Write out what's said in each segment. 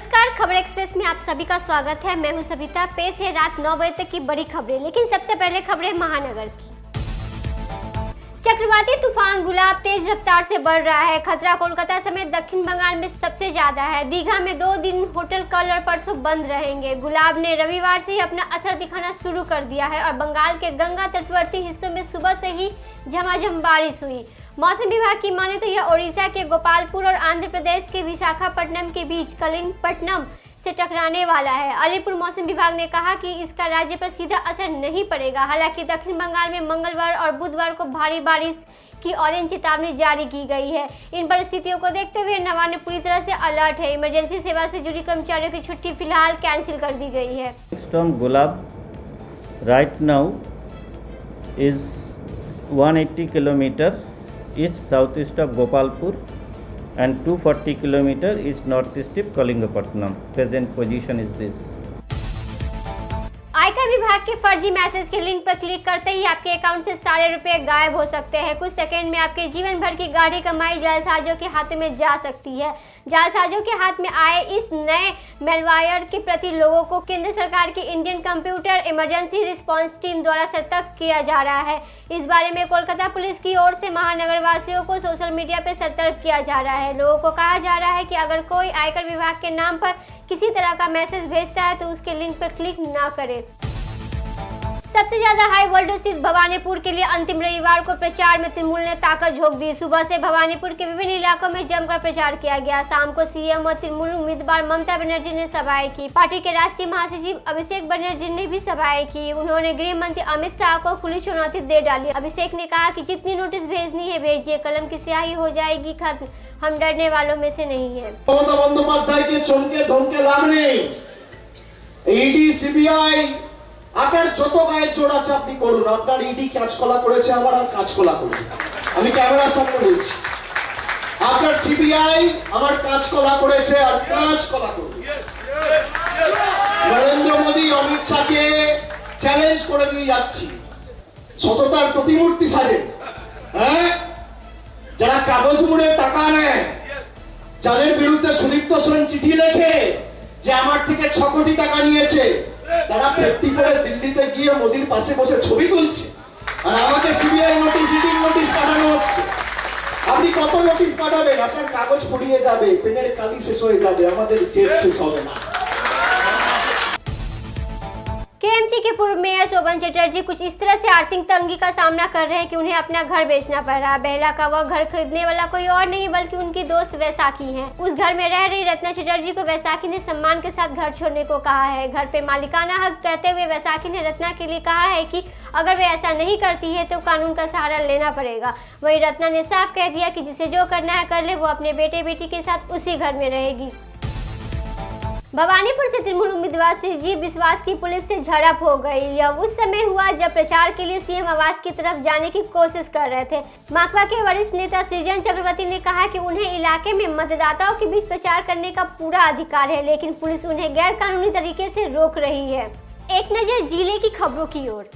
नमस्कार, खबर एक्सप्रेस में आप सभी का स्वागत है। मैं हूं सविता। पेश है रात 9 बजे तक की बड़ी खबरें, लेकिन सबसे पहले खबरें महानगर की। चक्रवाती तूफान गुलाब तेज रफ्तार से बढ़ रहा है। खतरा कोलकाता समेत दक्षिण बंगाल में सबसे ज्यादा है। दीघा में 2 दिन होटल कल और परसों बंद रहेंगे। गुलाब ने रविवार से ही अपना असर दिखाना शुरू कर दिया है और बंगाल के गंगा तटवर्ती हिस्सों में सुबह से ही झमाझम बारिश हुई। मौसम विभाग की माने तो यह ओडिशा के गोपालपुर और आंध्र प्रदेश के विशाखापट्टनम के बीच कलिंगपट्टनम से टकराने वाला है। अलीपुर मौसम विभाग ने कहा कि इसका राज्य पर सीधा असर नहीं पड़ेगा। हालांकि दक्षिण बंगाल में मंगलवार और बुधवार को भारी बारिश की ऑरेंज चेतावनी जारी की गई है। इन परिस्थितियों को देखते हुए नवाने पूरी तरह से अलर्ट है। इमरजेंसी सेवा से जुड़ी कर्मचारियों की छुट्टी फिलहाल कैंसिल कर दी गई है। Storm Gulab right now is 180 km east southeast of Gopalpur and 240 km east northeast of Kalingapatnam. Present position is this. आयकर विभाग के फर्जी मैसेज के लिंक पर क्लिक करते ही आपके अकाउंट से सारे रुपए गायब हो सकते हैं। कुछ सेकंड में आपके जीवन भर की गाढ़ी कमाई जालसाजों के हाथों में जा सकती है। जालसाजों के हाथ में आए इस नए मेलवायर के प्रति लोगों को केंद्र सरकार की Indian computer emergency response team द्वारा सतर्क किया जा रहा है। इस बारे में कोलकाता पुलिस की ओर से महानगर वासियों को सोशल मीडिया पर सतर्क किया जा रहा है। लोगों को कहा जा रहा है कि अगर कोई आयकर विभाग के नाम पर किसी तरह का मैसेज भेजता है तो उसके लिंक पर क्लिक ना करें। सबसे ज्यादा हाई वोल्टेज सीट भवानीपुर के लिए अंतिम रविवार को प्रचार में तृणमूल ने ताकत झोंक दी। सुबह से भवानीपुर के विभिन्न इलाकों में जमकर प्रचार किया गया। शाम को सीएम और तृणमूल उम्मीदवार ममता बनर्जी ने सभाएं की। पार्टी के राष्ट्रीय महासचिव अभिषेक बनर्जी ने भी सभाएं की। उन्होंने गृह मंत्री अमित शाह को खुली चुनौती दे डाली। अभिषेक ने कहा कि जितनी नोटिस भेजनी है भेजिए, कलम की स्याही हो जाएगी खत्म, हम डरने वालों में से नहीं है। ममता बंदोपाध्याय के चमके धमके लाभ नहीं। ईडी सीबीआई আপনার যত গায়ে জোর আছে আপনি করুন। আপনার ইডি কাজকলা করেছে, আমার আর কাজকলা করেছে। আমি ক্যামেরার সামনে বলছি, আপনার সিবিআই আমার কাজকলা করেছে আর কাজকলা করবে। নরেন্দ্র মোদী অমিত শাহকে চ্যালেঞ্জ করে দিয়ে যাচ্ছি, সততার প্রতিমূর্তি সাজে। হ্যাঁ, যারা কাগজ মুড়ে টাকা নেয়, যাদের বিরুদ্ধে সুদীপ্ত সেন চিঠি লেখে যে আমার থেকে 6 কোটি টাকা নিয়েছে, তারা ফেরতি করে দিল্লিতে গিয়ে মোদির পাশে বসে ছবি তুলছে আর আমাকে সিবিআই নোটিশ ইডি নোটিশ পাঠানো হচ্ছে। আপনি কত নোটিশ পাঠাবেন? আপনার কাগজ ফুরিয়ে যাবে, পেনের কালি শেষ হয়ে যাবে, আমাদের জেদ শেষ হবে না। केएमसी के पूर्व मेयर शोभन चटर्जी कुछ इस तरह से आर्थिक तंगी का सामना कर रहे हैं कि उन्हें अपना घर बेचना पड़ रहा है। बहला का वह घर खरीदने वाला कोई और नहीं बल्कि उनकी दोस्त वैशाखी हैं। उस घर में रह रही रत्ना चटर्जी को वैशाखी ने सम्मान के साथ घर छोड़ने को कहा है। घर पे मालिकाना हक कहते हुए वैशाखी ने रत्ना के लिए कहा है कि अगर वे ऐसा नहीं करती है तो कानून का सहारा लेना पड़ेगा। वहीं रत्ना ने साफ कह दिया कि जिसे जो करना है कर ले, वो अपने बेटे बेटी के साथ उसी घर में रहेगी। भवानीपुर से तृणमूल उम्मीदवार श्रीजीव विश्वास की पुलिस से झड़प हो गई। यह उस समय हुआ जब प्रचार के लिए सीएम आवास की तरफ जाने की कोशिश कर रहे थे। माकपा के वरिष्ठ नेता सृजन चक्रवर्ती ने कहा कि उन्हें इलाके में मतदाताओं के बीच प्रचार करने का पूरा अधिकार है, लेकिन पुलिस उन्हें गैर कानूनी तरीके से रोक रही है। एक नजर जिले की खबरों की ओर।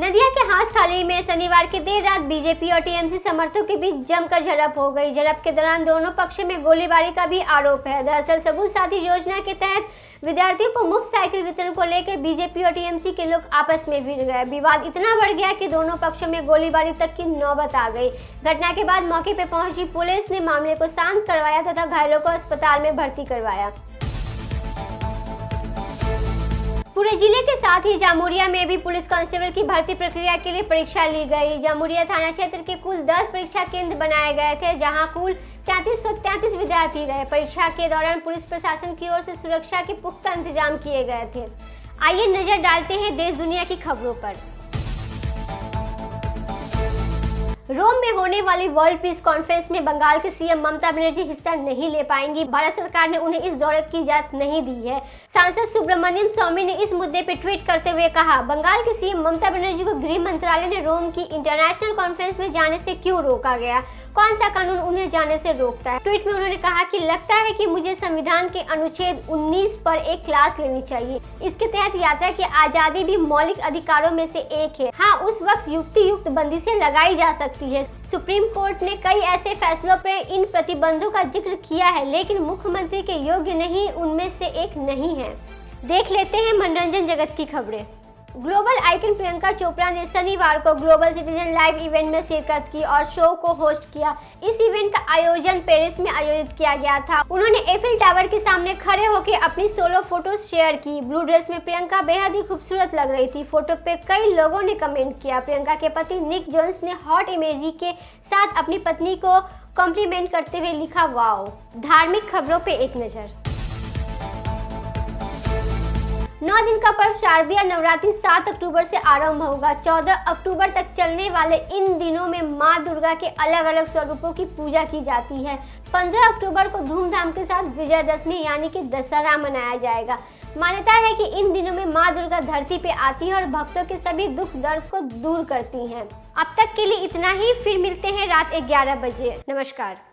नदिया के हांसखाली में शनिवार की देर रात बीजेपी और टीएमसी समर्थकों के बीच जमकर झड़प हो गई। झड़प के दौरान दोनों पक्षों में गोलीबारी का भी आरोप है। दरअसल सबूत साथी योजना के तहत विद्यार्थियों को मुफ्त साइकिल वितरण को लेकर बीजेपी और टीएमसी के लोग आपस में भिड़ गए। विवाद इतना बढ़ गया कि दोनों पक्षों में गोलीबारी तक की नौबत आ गई। घटना के बाद मौके पर पहुंची पुलिस ने मामले को शांत करवाया तथा घायलों को अस्पताल में भर्ती करवाया। पूरे जिले के साथ ही जामुरिया में भी पुलिस कांस्टेबल की भर्ती प्रक्रिया के लिए परीक्षा ली गई। जामुरिया थाना क्षेत्र के कुल 10 परीक्षा केंद्र बनाए गए थे, जहां कुल 3333 विद्यार्थी रहे। परीक्षा के दौरान पुलिस प्रशासन की ओर से सुरक्षा के पुख्ता इंतजाम किए गए थे। आइए नजर डालते हैं देश दुनिया की खबरों पर। रोम में होने वाली वर्ल्ड पीस कॉन्फ्रेंस में बंगाल के सीएम ममता बनर्जी हिस्सा नहीं ले पाएंगी। भारत सरकार ने उन्हें इस दौरे की इजाजत नहीं दी है। सांसद सुब्रमण्यम स्वामी ने इस मुद्दे पर ट्वीट करते हुए कहा, बंगाल के सीएम ममता बनर्जी को गृह मंत्रालय ने रोम की इंटरनेशनल कॉन्फ्रेंस में जाने से क्यों रोका गया। कौन सा कानून उन्हें जाने से रोकता है। ट्वीट में उन्होंने कहा कि लगता है कि मुझे संविधान के अनुच्छेद 19 पर एक क्लास लेनी चाहिए। इसके तहत यात्रा की आजादी भी मौलिक अधिकारों में से एक है। हाँ, उस वक्त युक्त बंदिशें लगाई जा सकती है। सुप्रीम कोर्ट ने कई ऐसे फैसलों पर इन प्रतिबंधों का जिक्र किया है, लेकिन मुख्यमंत्री के योग्य नहीं उनमें से एक नहीं है। देख लेते हैं मनोरंजन जगत की खबरें। ग्लोबल आइकन प्रियंका चोपड़ा ने शनिवार को ग्लोबल सिटीजन लाइव इवेंट में शिरकत की और शो को होस्ट किया। इस इवेंट का आयोजन पेरिस में आयोजित किया गया था। उन्होंने एफिल टावर के सामने खड़े होकर अपनी सोलो फोटो शेयर की। ब्लू ड्रेस में प्रियंका बेहद ही खूबसूरत लग रही थी। फोटो पे कई लोगों ने कमेंट किया। प्रियंका के पति निक जोन्स ने हॉट इमेजी के साथ अपनी पत्नी को कॉम्प्लीमेंट करते हुए लिखा, वाओ। धार्मिक खबरों पे एक नजर। 9 दिन का पर्व शारदीय नवरात्रि 7 अक्टूबर से आरंभ होगा। 14 अक्टूबर तक चलने वाले इन दिनों में मां दुर्गा के अलग अलग स्वरूपों की पूजा की जाती है। 15 अक्टूबर को धूमधाम के साथ विजयदशमी यानी कि दशहरा मनाया जाएगा। मान्यता है कि इन दिनों में मां दुर्गा धरती पे आती है और भक्तों के सभी दुख दर्द को दूर करती हैं। अब तक के लिए इतना ही, फिर मिलते हैं रात 11 बजे। नमस्कार।